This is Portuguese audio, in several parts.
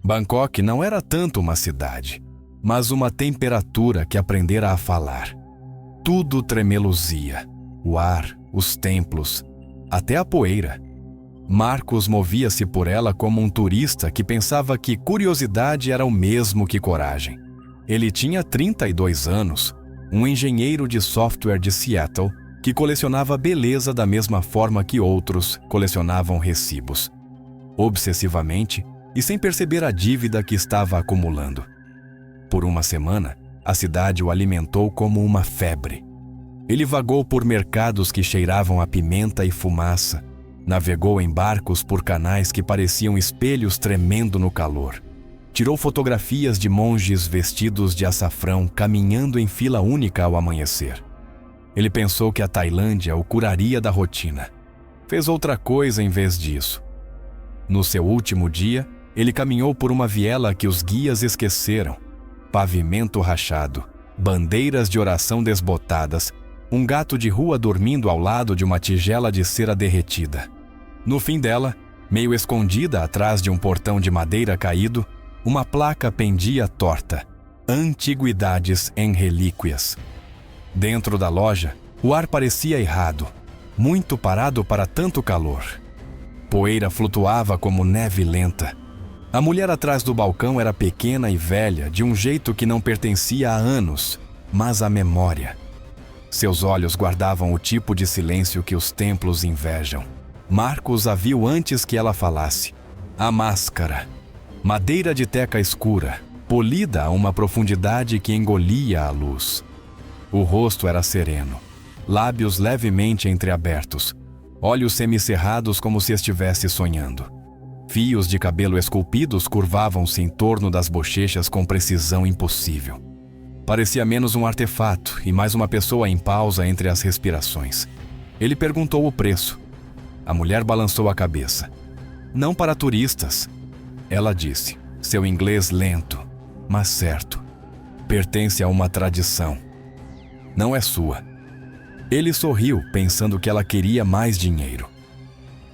Bangkok não era tanto uma cidade, mas uma temperatura que aprendera a falar. Tudo tremeluzia, o ar, os templos, até a poeira. Marcos movia-se por ela como um turista que pensava que curiosidade era o mesmo que coragem. Ele tinha 32 anos, um engenheiro de software de Seattle que colecionava beleza da mesma forma que outros colecionavam recibos, obsessivamente e sem perceber a dívida que estava acumulando. Por uma semana, a cidade o alimentou como uma febre. Ele vagou por mercados que cheiravam a pimenta e fumaça, navegou em barcos por canais que pareciam espelhos tremendo no calor. Tirou fotografias de monges vestidos de açafrão caminhando em fila única ao amanhecer. Ele pensou que a Tailândia o curaria da rotina. Fez outra coisa em vez disso. No seu último dia, ele caminhou por uma viela que os guias esqueceram. Pavimento rachado, bandeiras de oração desbotadas, um gato de rua dormindo ao lado de uma tigela de cera derretida. No fim dela, meio escondida atrás de um portão de madeira caído, uma placa pendia torta: Antiguidades em Relíquias. Dentro da loja, o ar parecia errado, muito parado para tanto calor. Poeira flutuava como neve lenta. A mulher atrás do balcão era pequena e velha, de um jeito que não pertencia a anos, mas à memória. Seus olhos guardavam o tipo de silêncio que os templos invejam. Marcos a viu antes que ela falasse. A máscara. Madeira de teca escura, polida a uma profundidade que engolia a luz. O rosto era sereno, lábios levemente entreabertos, olhos semicerrados como se estivesse sonhando. Fios de cabelo esculpidos curvavam-se em torno das bochechas com precisão impossível. Parecia menos um artefato e mais uma pessoa em pausa entre as respirações. Ele perguntou o preço. A mulher balançou a cabeça. Não para turistas. Ela disse, seu inglês lento, mas certo. Pertence a uma tradição. Não é sua. Ele sorriu, pensando que ela queria mais dinheiro.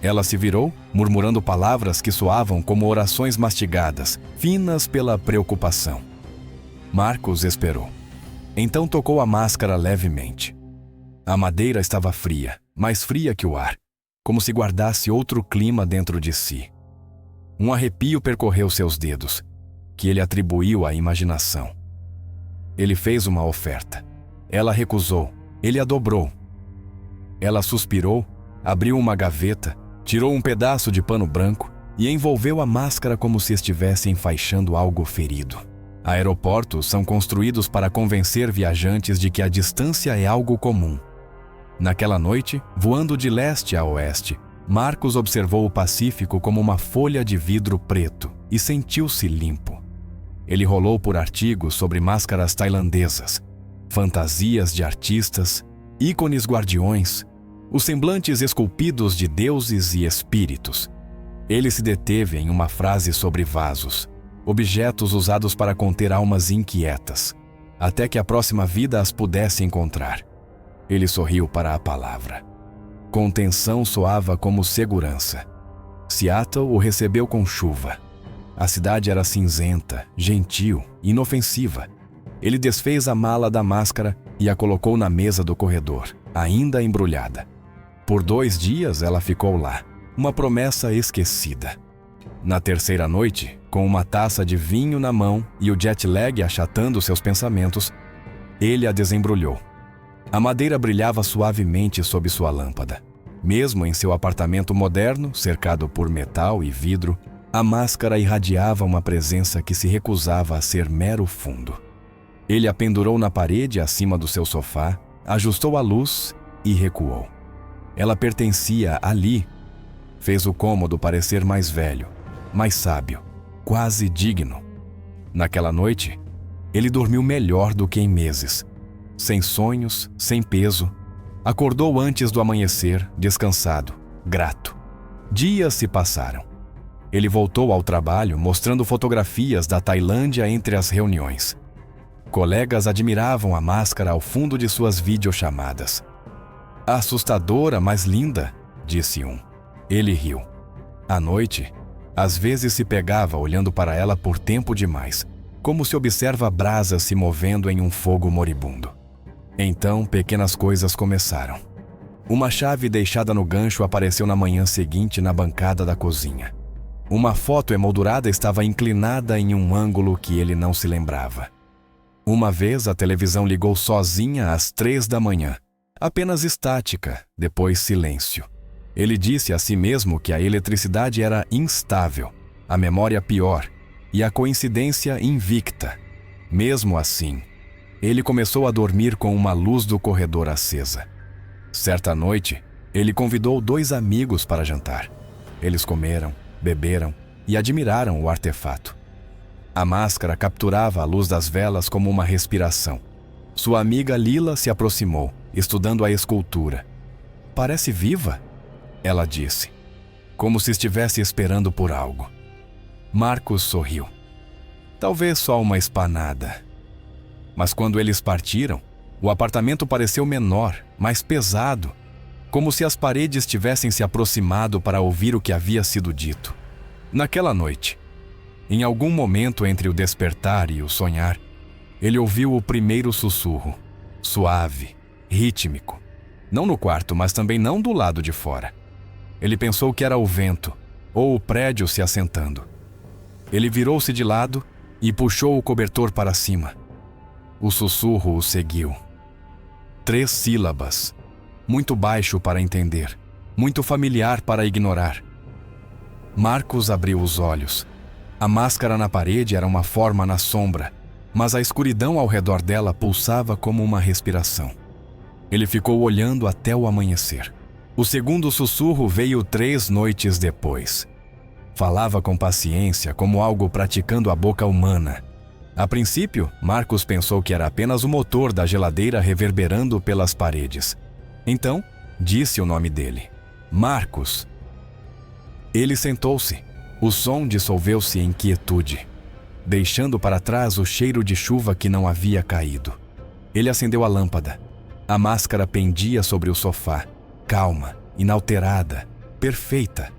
Ela se virou, murmurando palavras que soavam como orações mastigadas, finas pela preocupação. Marcos esperou. Então tocou a máscara levemente. A madeira estava fria, mais fria que o ar, como se guardasse outro clima dentro de si. Um arrepio percorreu seus dedos, que ele atribuiu à imaginação. Ele fez uma oferta. Ela recusou. Ele a dobrou. Ela suspirou, abriu uma gaveta, tirou um pedaço de pano branco e envolveu a máscara como se estivesse enfaixando algo ferido. Aeroportos são construídos para convencer viajantes de que a distância é algo comum. Naquela noite, voando de leste a oeste, Marcos observou o Pacífico como uma folha de vidro preto e sentiu-se limpo. Ele rolou por artigos sobre máscaras tailandesas, fantasias de artistas, ícones guardiões, os semblantes esculpidos de deuses e espíritos. Ele se deteve em uma frase sobre vasos, objetos usados para conter almas inquietas, até que a próxima vida as pudesse encontrar. Ele sorriu para a palavra. Contenção soava como segurança. Seattle o recebeu com chuva. A cidade era cinzenta, gentil, inofensiva. Ele desfez a mala da máscara e a colocou na mesa do corredor, ainda embrulhada. Por 2 dias ela ficou lá, uma promessa esquecida. Na terceira noite, com uma taça de vinho na mão e o jet lag achatando seus pensamentos, ele a desembrulhou. A madeira brilhava suavemente sob sua lâmpada. Mesmo em seu apartamento moderno, cercado por metal e vidro, a máscara irradiava uma presença que se recusava a ser mero fundo. Ele a pendurou na parede acima do seu sofá, ajustou a luz e recuou. Ela pertencia ali. Fez o cômodo parecer mais velho, mais sábio, quase digno. Naquela noite, ele dormiu melhor do que em meses. Sem sonhos, sem peso. Acordou antes do amanhecer, descansado, grato. Dias se passaram. Ele voltou ao trabalho mostrando fotografias da Tailândia entre as reuniões. Colegas admiravam a máscara ao fundo de suas videochamadas. Assustadora, mas linda, disse um. Ele riu. À noite, Às vezes se pegava olhando para ela por tempo demais, como se observa brasas se movendo em um fogo moribundo. Então, pequenas coisas começaram. Uma chave deixada no gancho apareceu na manhã seguinte na bancada da cozinha. Uma foto emoldurada estava inclinada em um ângulo que ele não se lembrava. Uma vez a televisão ligou sozinha às 3 da manhã. Apenas estática, depois silêncio. Ele disse a si mesmo que a eletricidade era instável, a memória pior e a coincidência invicta. Mesmo assim, ele começou a dormir com uma luz do corredor acesa. Certa noite, ele convidou 2 amigos para jantar. Eles comeram, beberam e admiraram o artefato. A máscara capturava a luz das velas como uma respiração. Sua amiga Lila se aproximou, estudando a escultura. "Parece viva?" ela disse, como se estivesse esperando por algo. Marcos sorriu. "Talvez só uma espanada." Mas quando eles partiram, o apartamento pareceu menor, mais pesado, como se as paredes tivessem se aproximado para ouvir o que havia sido dito. Naquela noite, em algum momento entre o despertar e o sonhar, ele ouviu o primeiro sussurro, suave, rítmico. Não no quarto, mas também não do lado de fora. Ele pensou que era o vento, ou o prédio se assentando. Ele virou-se de lado e puxou o cobertor para cima. O sussurro o seguiu. 3 sílabas, muito baixo para entender, muito familiar para ignorar. Marcos abriu os olhos. A máscara na parede era uma forma na sombra, mas a escuridão ao redor dela pulsava como uma respiração. Ele ficou olhando até o amanhecer. O segundo sussurro veio 3 noites depois. Falava com paciência, como algo praticando a boca humana. A princípio, Marcos pensou que era apenas o motor da geladeira reverberando pelas paredes. Então, disse o nome dele: Marcos. Ele sentou-se. O som dissolveu-se em quietude, deixando para trás o cheiro de chuva que não havia caído. Ele acendeu a lâmpada. A máscara pendia sobre o sofá, calma, inalterada, perfeita.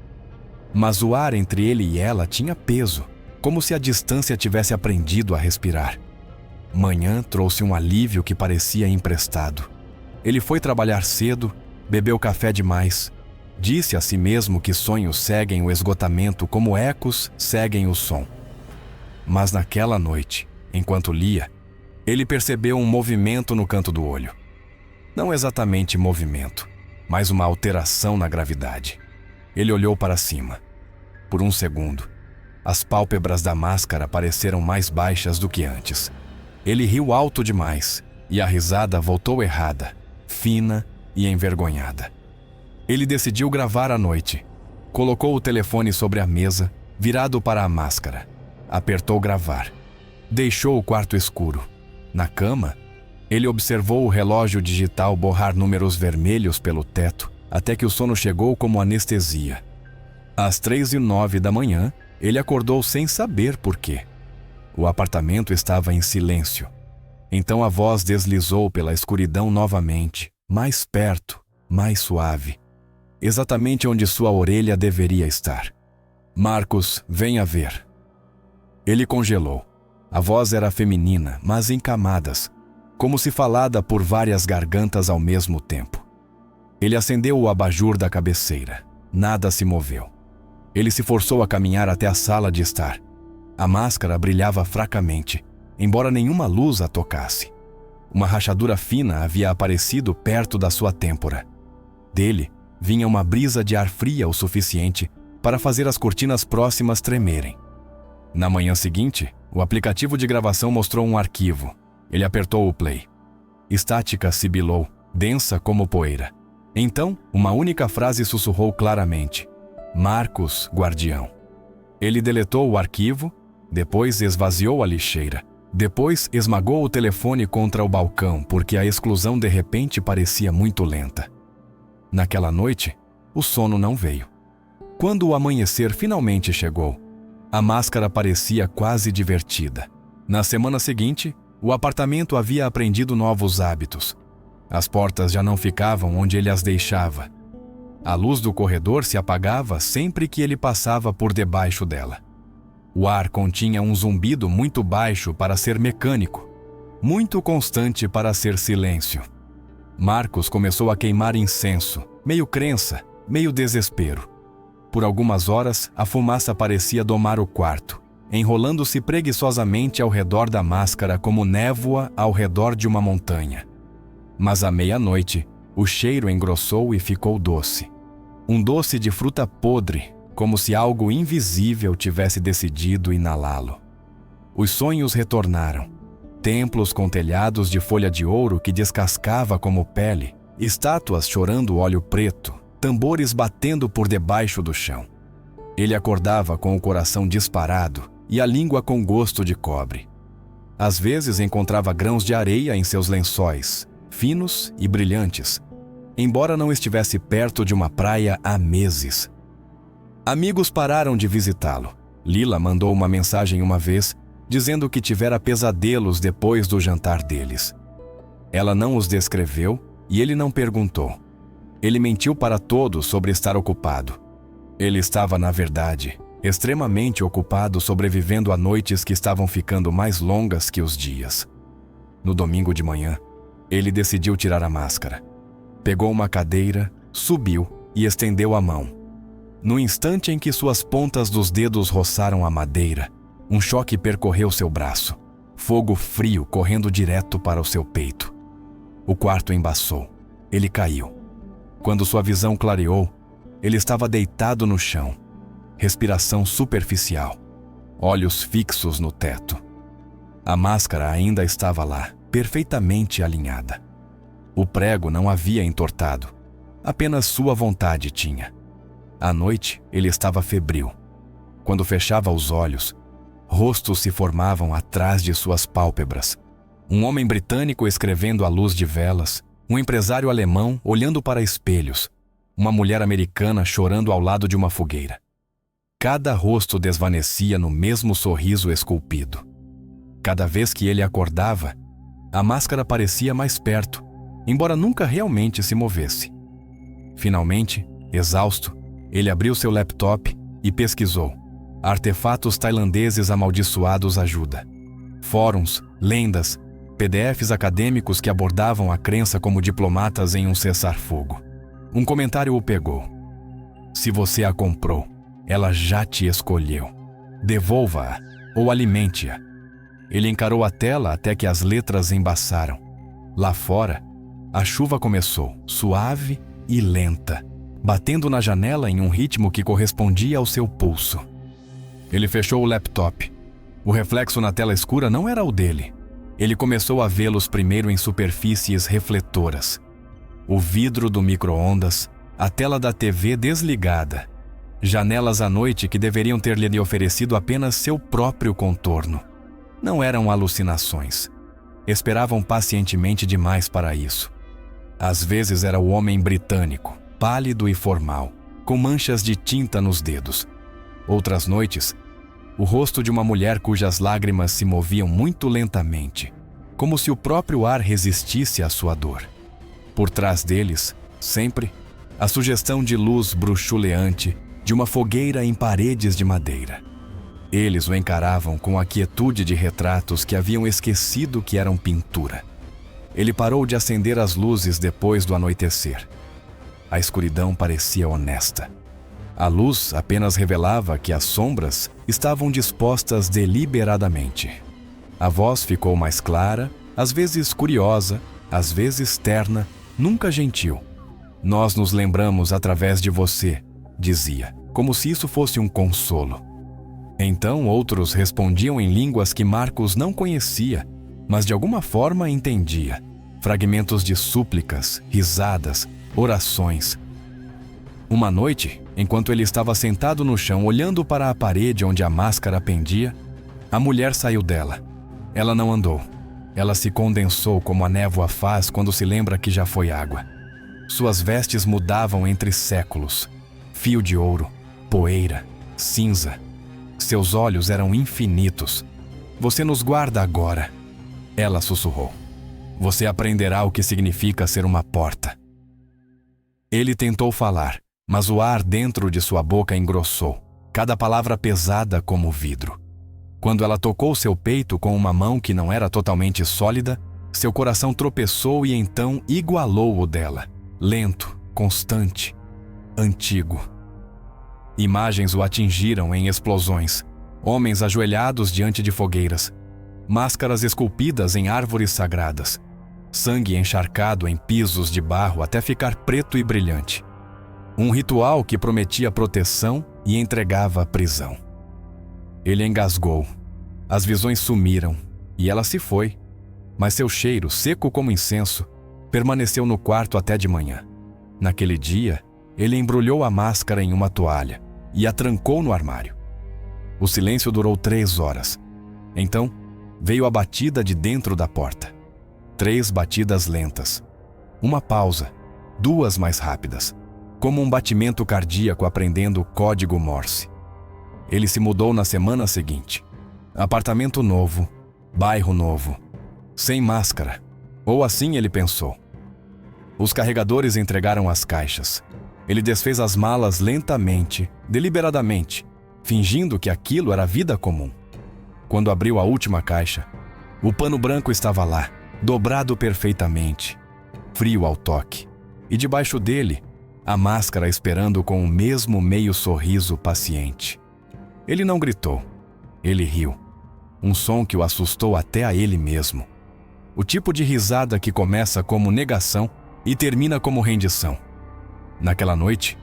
Mas o ar entre ele e ela tinha peso, como se a distância tivesse aprendido a respirar. Manhã trouxe um alívio que parecia emprestado. Ele foi trabalhar cedo, bebeu café demais. Disse a si mesmo que sonhos seguem o esgotamento como ecos seguem o som. Mas naquela noite, enquanto lia, ele percebeu um movimento no canto do olho. Não exatamente movimento, mas uma alteração na gravidade. Ele olhou para cima. Por um segundo, as pálpebras da máscara pareceram mais baixas do que antes. Ele riu alto demais, e a risada voltou errada, fina e envergonhada. Ele decidiu gravar à noite. Colocou o telefone sobre a mesa, virado para a máscara. Apertou gravar. Deixou o quarto escuro. Na cama, ele observou o relógio digital borrar números vermelhos pelo teto, até que o sono chegou como anestesia. Às 3h09 da manhã, ele acordou sem saber por quê. O apartamento estava em silêncio. Então a voz deslizou pela escuridão novamente, mais perto, mais suave. Exatamente onde sua orelha deveria estar. Marcos, venha ver. Ele congelou. A voz era feminina, mas em camadas, como se falada por várias gargantas ao mesmo tempo. Ele acendeu o abajur da cabeceira. Nada se moveu. Ele se forçou a caminhar até a sala de estar. A máscara brilhava fracamente, embora nenhuma luz a tocasse. Uma rachadura fina havia aparecido perto da sua têmpora. Dele vinha uma brisa de ar fria o suficiente para fazer as cortinas próximas tremerem. Na manhã seguinte, o aplicativo de gravação mostrou um arquivo. Ele apertou o play. Estática sibilou, densa como poeira. Então, uma única frase sussurrou claramente: Marcos, guardião. Ele deletou o arquivo, depois esvaziou a lixeira. Depois esmagou o telefone contra o balcão, porque a exclusão de repente parecia muito lenta. Naquela noite, o sono não veio. Quando o amanhecer finalmente chegou, a máscara parecia quase divertida. Na semana seguinte, o apartamento havia aprendido novos hábitos. As portas já não ficavam onde ele as deixava. A luz do corredor se apagava sempre que ele passava por debaixo dela. O ar continha um zumbido muito baixo para ser mecânico, muito constante para ser silêncio. Marcos começou a queimar incenso, meio crença, meio desespero. Por algumas horas, a fumaça parecia domar o quarto, enrolando-se preguiçosamente ao redor da máscara como névoa ao redor de uma montanha. Mas à meia-noite, o cheiro engrossou e ficou doce. Um doce de fruta podre, como se algo invisível tivesse decidido inalá-lo. Os sonhos retornaram. Templos com telhados de folha de ouro que descascava como pele, estátuas chorando óleo preto, tambores batendo por debaixo do chão. Ele acordava com o coração disparado e a língua com gosto de cobre. Às vezes encontrava grãos de areia em seus lençóis, finos e brilhantes, embora não estivesse perto de uma praia há meses. Amigos pararam de visitá-lo. Lila mandou uma mensagem uma vez, dizendo que tivera pesadelos depois do jantar deles. Ela não os descreveu e ele não perguntou. Ele mentiu para todos sobre estar ocupado. Ele estava, na verdade, extremamente ocupado sobrevivendo a noites que estavam ficando mais longas que os dias. No domingo de manhã, ele decidiu tirar a máscara. Pegou uma cadeira, subiu e estendeu a mão. No instante em que suas pontas dos dedos roçaram a madeira, um choque percorreu seu braço, fogo frio correndo direto para o seu peito. O quarto embaçou. Ele caiu. Quando sua visão clareou, ele estava deitado no chão, respiração superficial, olhos fixos no teto. A máscara ainda estava lá, perfeitamente alinhada. O prego não havia entortado, apenas sua vontade tinha. À noite, ele estava febril. Quando fechava os olhos, rostos se formavam atrás de suas pálpebras. Um homem britânico escrevendo à luz de velas, um empresário alemão olhando para espelhos, uma mulher americana chorando ao lado de uma fogueira. Cada rosto desvanecia no mesmo sorriso esculpido. Cada vez que ele acordava, a máscara parecia mais perto, embora nunca realmente se movesse. Finalmente, exausto, ele abriu seu laptop e pesquisou. Artefatos tailandeses amaldiçoados ajuda. Fóruns, lendas, PDFs acadêmicos que abordavam a crença como diplomatas em um cessar-fogo. Um comentário o pegou. Se você a comprou, ela já te escolheu. Devolva-a ou alimente-a. Ele encarou a tela até que as letras embaçaram. Lá fora, a chuva começou, suave e lenta, batendo na janela em um ritmo que correspondia ao seu pulso. Ele fechou o laptop. O reflexo na tela escura não era o dele. Ele começou a vê-los primeiro em superfícies refletoras. O vidro do micro-ondas, a tela da TV desligada, janelas à noite que deveriam ter-lhe oferecido apenas seu próprio contorno. Não eram alucinações. Esperavam pacientemente demais para isso. Às vezes era o homem britânico, pálido e formal, com manchas de tinta nos dedos. Outras noites, o rosto de uma mulher cujas lágrimas se moviam muito lentamente, como se o próprio ar resistisse à sua dor. Por trás deles, sempre, a sugestão de luz bruxuleante de uma fogueira em paredes de madeira. Eles o encaravam com a quietude de retratos que haviam esquecido que eram pintura. Ele parou de acender as luzes depois do anoitecer. A escuridão parecia honesta. A luz apenas revelava que as sombras estavam dispostas deliberadamente. A voz ficou mais clara, às vezes curiosa, às vezes terna, nunca gentil. Nós nos lembramos através de você, dizia, como se isso fosse um consolo. Então outros respondiam em línguas que Marcos não conhecia, mas de alguma forma entendia. Fragmentos de súplicas, risadas, orações. Uma noite, enquanto ele estava sentado no chão olhando para a parede onde a máscara pendia, a mulher saiu dela. Ela não andou. Ela se condensou como a névoa faz quando se lembra que já foi água. Suas vestes mudavam entre séculos. Fio de ouro, poeira, cinza. Seus olhos eram infinitos. Você nos guarda agora. Ela sussurrou. Você aprenderá o que significa ser uma porta. Ele tentou falar, Mas o ar dentro de sua boca engrossou, cada palavra pesada como vidro. Quando ela tocou seu peito com uma mão que não era totalmente sólida, seu coração tropeçou e então igualou o dela, lento, constante, antigo. Imagens o atingiram em explosões, homens ajoelhados diante de fogueiras, máscaras esculpidas em árvores sagradas, sangue encharcado em pisos de barro até ficar preto e brilhante. Um ritual que prometia proteção e entregava prisão. Ele engasgou. As visões sumiram e ela se foi, mas seu cheiro, seco como incenso, permaneceu no quarto até de manhã. Naquele dia, ele embrulhou a máscara em uma toalha e a trancou no armário. O silêncio durou 3 horas. Então, veio a batida de dentro da porta. 3 batidas lentas. Uma pausa, 2 mais rápidas, como um batimento cardíaco aprendendo o código Morse. Ele se mudou na semana seguinte. Apartamento novo, bairro novo, sem máscara, ou assim ele pensou. Os carregadores entregaram as caixas. Ele desfez as malas lentamente, deliberadamente, fingindo que aquilo era vida comum. Quando abriu a última caixa, o pano branco estava lá, dobrado perfeitamente, frio ao toque, e debaixo dele, a máscara esperando com o mesmo meio sorriso paciente. Ele não gritou, ele riu, um som que o assustou até a ele mesmo. O tipo de risada que começa como negação e termina como rendição. Naquela noite,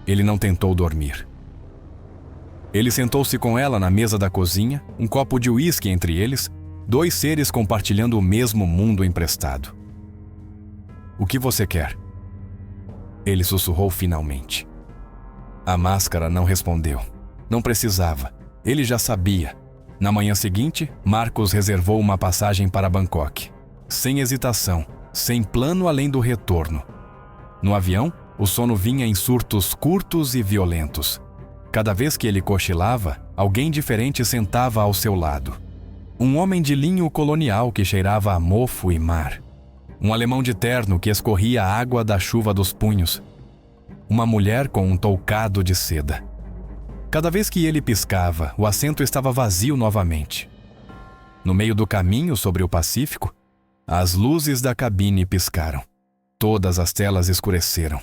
ele não tentou dormir. Ele sentou-se com ela na mesa da cozinha, um copo de uísque entre eles, 2 seres compartilhando o mesmo mundo emprestado. "O que você quer?" Ele sussurrou finalmente. A máscara não respondeu. Não precisava. Ele já sabia. Na manhã seguinte, Marcos reservou uma passagem para Bangkok. Sem hesitação, sem plano além do retorno. No avião, o sono vinha em surtos curtos e violentos. Cada vez que ele cochilava, alguém diferente sentava ao seu lado. Um homem de linho colonial que cheirava a mofo e mar. Um alemão de terno que escorria a água da chuva dos punhos. Uma mulher com um toucado de seda. Cada vez que ele piscava, o assento estava vazio novamente. No meio do caminho sobre o Pacífico, as luzes da cabine piscaram. Todas as telas escureceram.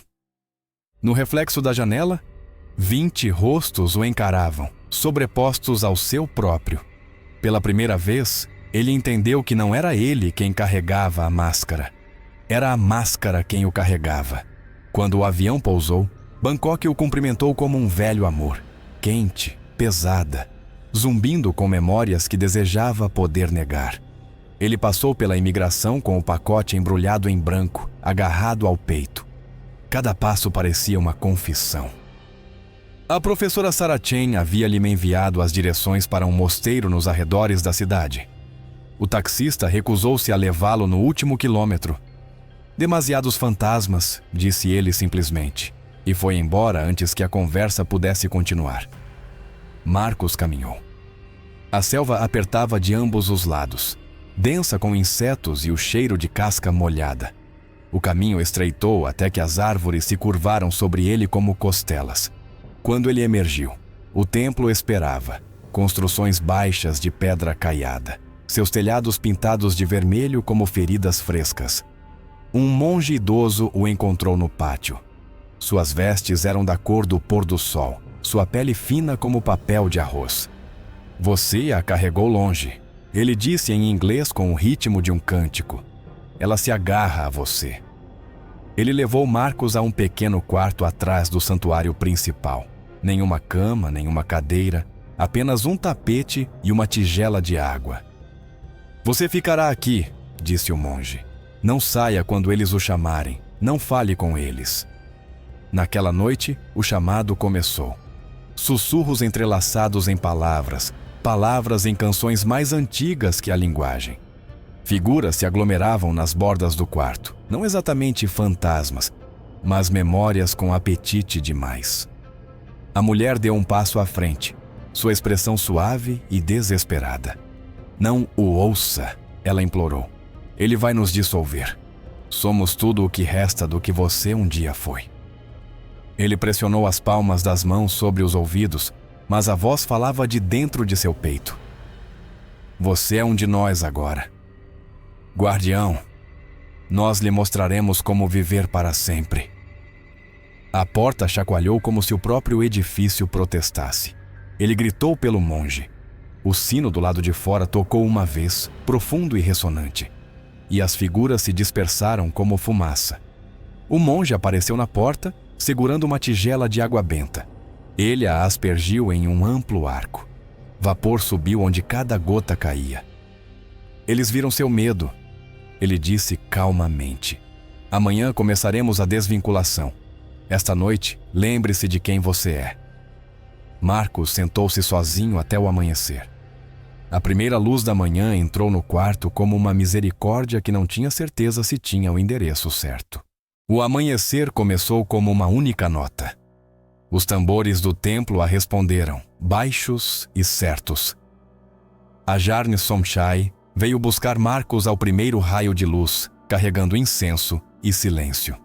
No reflexo da janela, 20 rostos o encaravam, sobrepostos ao seu próprio. Pela primeira vez, ele entendeu que não era ele quem carregava a máscara. Era a máscara quem o carregava. Quando o avião pousou, Bangkok o cumprimentou como um velho amor, quente, pesada, zumbindo com memórias que desejava poder negar. Ele passou pela imigração com o pacote embrulhado em branco, agarrado ao peito. Cada passo parecia uma confissão. A professora Sarah Chen havia-lhe enviado as direções para um mosteiro nos arredores da cidade. O taxista recusou-se a levá-lo no último quilômetro. "Demasiados fantasmas", disse ele simplesmente, e foi embora antes que a conversa pudesse continuar. Marcos caminhou. A selva apertava de ambos os lados, densa com insetos e o cheiro de casca molhada. O caminho estreitou até que as árvores se curvaram sobre ele como costelas. Quando ele emergiu, o templo esperava, construções baixas de pedra caiada, seus telhados pintados de vermelho como feridas frescas. Um monge idoso o encontrou no pátio. Suas vestes eram da cor do pôr do sol, sua pele fina como papel de arroz. "Você a carregou longe", ele disse em inglês com o ritmo de um cântico. "Ela se agarra a você." Ele levou Marcos a um pequeno quarto atrás do santuário principal. Nenhuma cama, nenhuma cadeira, apenas um tapete e uma tigela de água. "Você ficará aqui", disse o monge. "Não saia quando eles o chamarem, não fale com eles." Naquela noite, o chamado começou. Sussurros entrelaçados em palavras, palavras em canções mais antigas que a linguagem. Figuras se aglomeravam nas bordas do quarto, não exatamente fantasmas, mas memórias com apetite demais. A mulher deu um passo à frente, sua expressão suave e desesperada. "Não o ouça", ela implorou. "Ele vai nos dissolver. Somos tudo o que resta do que você um dia foi." Ele pressionou as palmas das mãos sobre os ouvidos, mas a voz falava de dentro de seu peito. Você é um de nós agora. Guardião, nós lhe mostraremos como viver para sempre. A porta chacoalhou como se o próprio edifício protestasse. Ele gritou pelo monge. O sino do lado de fora tocou uma vez, profundo e ressonante, e as figuras se dispersaram como fumaça. O monge apareceu na porta, segurando uma tigela de água benta. Ele a aspergiu em um amplo arco. Vapor subiu onde cada gota caía. Eles viram seu medo. Ele disse calmamente: amanhã começaremos a desvinculação. Esta noite, lembre-se de quem você é. Marcos sentou-se sozinho até o amanhecer. A primeira luz da manhã entrou no quarto como uma misericórdia que não tinha certeza se tinha o endereço certo. O amanhecer começou como uma única nota. Os tambores do templo a responderam, baixos e certos. Ajarn Somshai veio buscar Marcos ao primeiro raio de luz, carregando incenso e silêncio.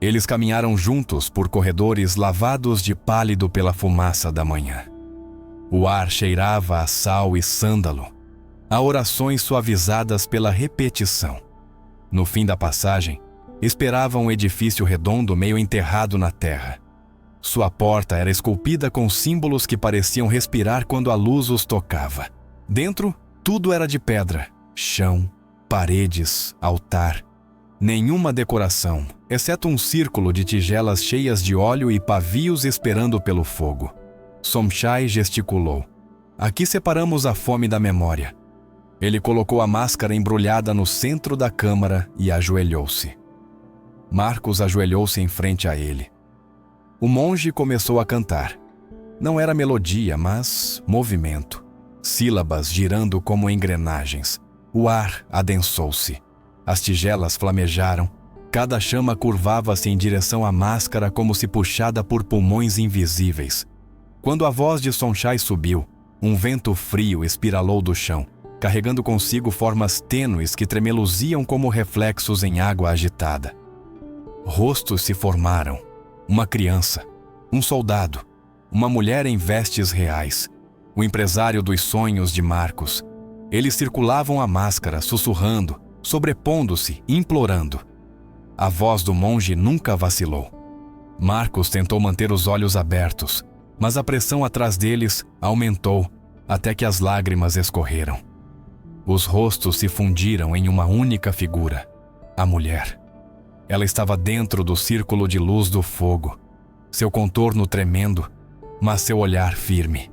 Eles caminharam juntos por corredores lavados de pálido pela fumaça da manhã. O ar cheirava a sal e sândalo, a orações suavizadas pela repetição. No fim da passagem, esperava um edifício redondo meio enterrado na terra. Sua porta era esculpida com símbolos que pareciam respirar quando a luz os tocava. Dentro, tudo era de pedra, chão, paredes, altar. Nenhuma decoração, exceto um círculo de tigelas cheias de óleo e pavios esperando pelo fogo. Somshai gesticulou. Aqui separamos a fome da memória. Ele colocou a máscara embrulhada no centro da câmara e ajoelhou-se. Marcos ajoelhou-se em frente a ele. O monge começou a cantar. Não era melodia, mas movimento. Sílabas girando como engrenagens. O ar adensou-se. As tigelas flamejaram. Cada chama curvava-se em direção à máscara como se puxada por pulmões invisíveis. Quando a voz de Somshai subiu, um vento frio espiralou do chão, carregando consigo formas tênues que tremeluziam como reflexos em água agitada. Rostos se formaram. Uma criança, um soldado, uma mulher em vestes reais, o empresário dos sonhos de Marcos. Eles circulavam a máscara, sussurrando, sobrepondo-se, implorando. A voz do monge nunca vacilou. Marcos tentou manter os olhos abertos, mas a pressão atrás deles aumentou até que as lágrimas escorreram. Os rostos se fundiram em uma única figura, a mulher. Ela estava dentro do círculo de luz do fogo, seu contorno tremendo, mas seu olhar firme.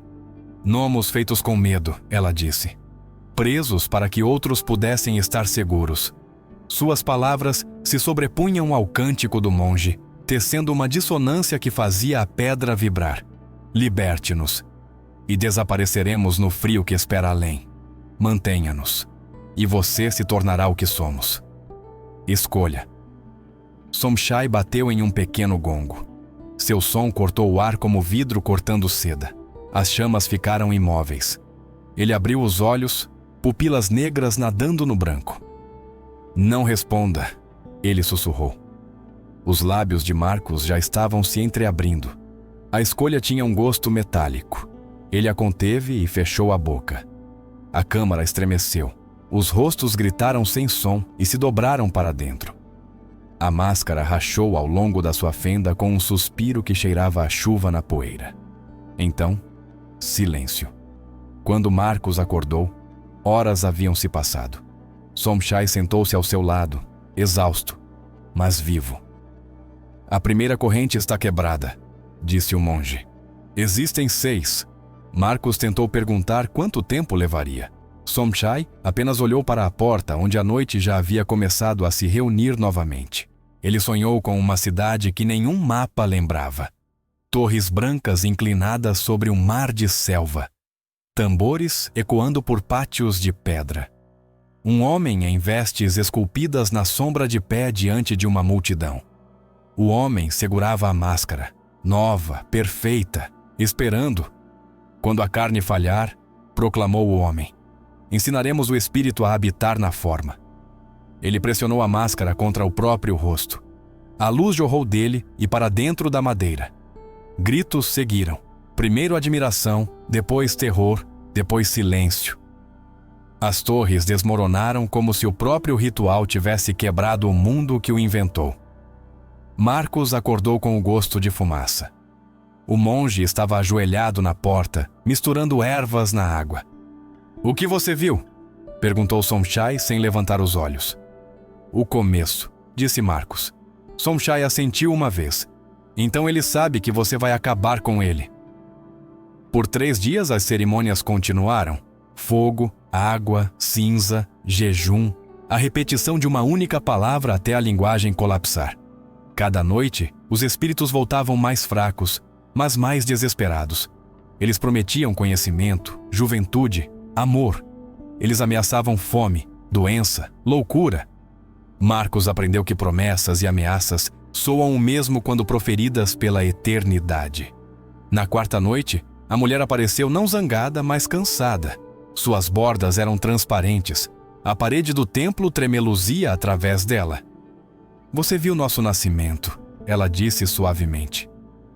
Nomos feitos com medo, ela disse, presos para que outros pudessem estar seguros. Suas palavras se sobrepunham ao cântico do monge, tecendo uma dissonância que fazia a pedra vibrar. Liberte-nos, e desapareceremos no frio que espera além. Mantenha-nos, e você se tornará o que somos. Escolha. Somshai bateu em um pequeno gongo. Seu som cortou o ar como vidro cortando seda. As chamas ficaram imóveis. Ele abriu os olhos, pupilas negras nadando no branco. Não responda, ele sussurrou. Os lábios de Marcos já estavam se entreabrindo. A escolha tinha um gosto metálico. Ele a conteve e fechou a boca. A câmara estremeceu. Os rostos gritaram sem som e se dobraram para dentro. A máscara rachou ao longo da sua fenda com um suspiro que cheirava a chuva na poeira. Então, silêncio. Quando Marcos acordou, horas haviam se passado. Somshai sentou-se ao seu lado, exausto, mas vivo. A primeira corrente está quebrada, disse o monge. Existem 6. Marcos tentou perguntar quanto tempo levaria. Somshai apenas olhou para a porta onde a noite já havia começado a se reunir novamente. Ele sonhou com uma cidade que nenhum mapa lembrava. Torres brancas inclinadas sobre um mar de selva. Tambores ecoando por pátios de pedra. Um homem em vestes esculpidas na sombra de pé diante de uma multidão. O homem segurava a máscara, nova, perfeita, esperando. Quando a carne falhar, proclamou o homem, ensinaremos o espírito a habitar na forma. Ele pressionou a máscara contra o próprio rosto. A luz jorrou dele e para dentro da madeira. Gritos seguiram. Primeiro admiração, depois terror, depois silêncio. As torres desmoronaram como se o próprio ritual tivesse quebrado o mundo que o inventou. Marcos acordou com o gosto de fumaça. O monge estava ajoelhado na porta, misturando ervas na água. "O que você viu?" perguntou Somchai sem levantar os olhos. "O começo", disse Marcos. Somchai assentiu uma vez. "Então ele sabe que você vai acabar com ele." Por 3 dias as cerimônias continuaram. Fogo, água, cinza, jejum, a repetição de uma única palavra até a linguagem colapsar. Cada noite, os espíritos voltavam mais fracos, mas mais desesperados. Eles prometiam conhecimento, juventude, amor. Eles ameaçavam fome, doença, loucura. Marcos aprendeu que promessas e ameaças soam o mesmo quando proferidas pela eternidade. Na 4ª noite, a mulher apareceu não zangada, mas cansada. Suas bordas eram transparentes. A parede do templo tremeluzia através dela. "Você viu nosso nascimento", ela disse suavemente.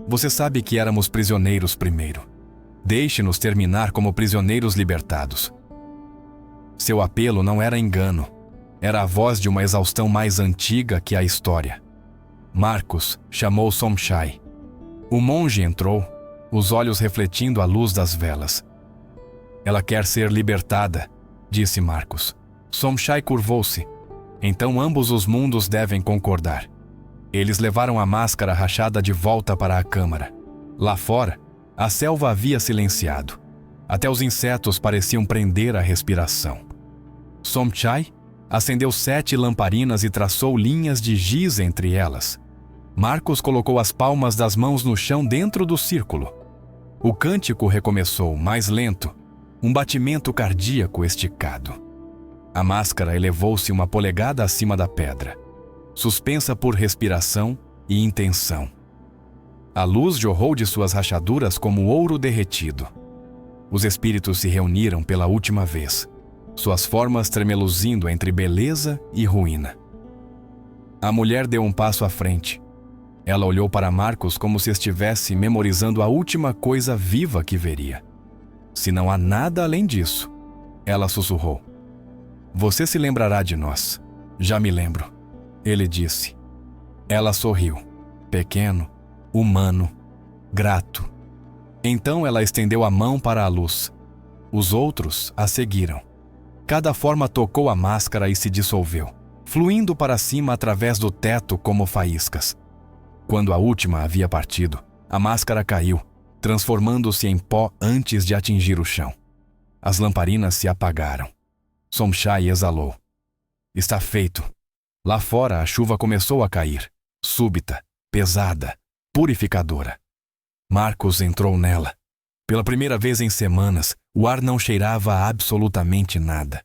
"Você sabe que éramos prisioneiros primeiro. Deixe-nos terminar como prisioneiros libertados." Seu apelo não era engano. Era a voz de uma exaustão mais antiga que a história. Marcos chamou Somchai. O monge entrou, os olhos refletindo a luz das velas. "Ela quer ser libertada", disse Marcos. Somchai curvou-se. "Então ambos os mundos devem concordar." Eles levaram a máscara rachada de volta para a câmara. Lá fora, a selva havia silenciado. Até os insetos pareciam prender a respiração. Somchai acendeu 7 lamparinas e traçou linhas de giz entre elas. Marcos colocou as palmas das mãos no chão dentro do círculo. O cântico recomeçou, mais lento, um batimento cardíaco esticado. A máscara elevou-se 1 polegada acima da pedra, suspensa por respiração e intenção. A luz jorrou de suas rachaduras como ouro derretido. Os espíritos se reuniram pela última vez, suas formas tremeluzindo entre beleza e ruína. A mulher deu um passo à frente. Ela olhou para Marcos como se estivesse memorizando a última coisa viva que veria. "Se não há nada além disso", ela sussurrou. "Você se lembrará de nós." "Já me lembro", ele disse. Ela sorriu, pequeno, humano, grato. Então ela estendeu a mão para a luz. Os outros a seguiram. Cada forma tocou a máscara e se dissolveu, fluindo para cima através do teto como faíscas. Quando a última havia partido, a máscara caiu, transformando-se em pó antes de atingir o chão. As lamparinas se apagaram. Somchai exalou. "Está feito." Lá fora a chuva começou a cair, súbita, pesada, purificadora. Marcos entrou nela. Pela primeira vez em semanas, o ar não cheirava a absolutamente nada.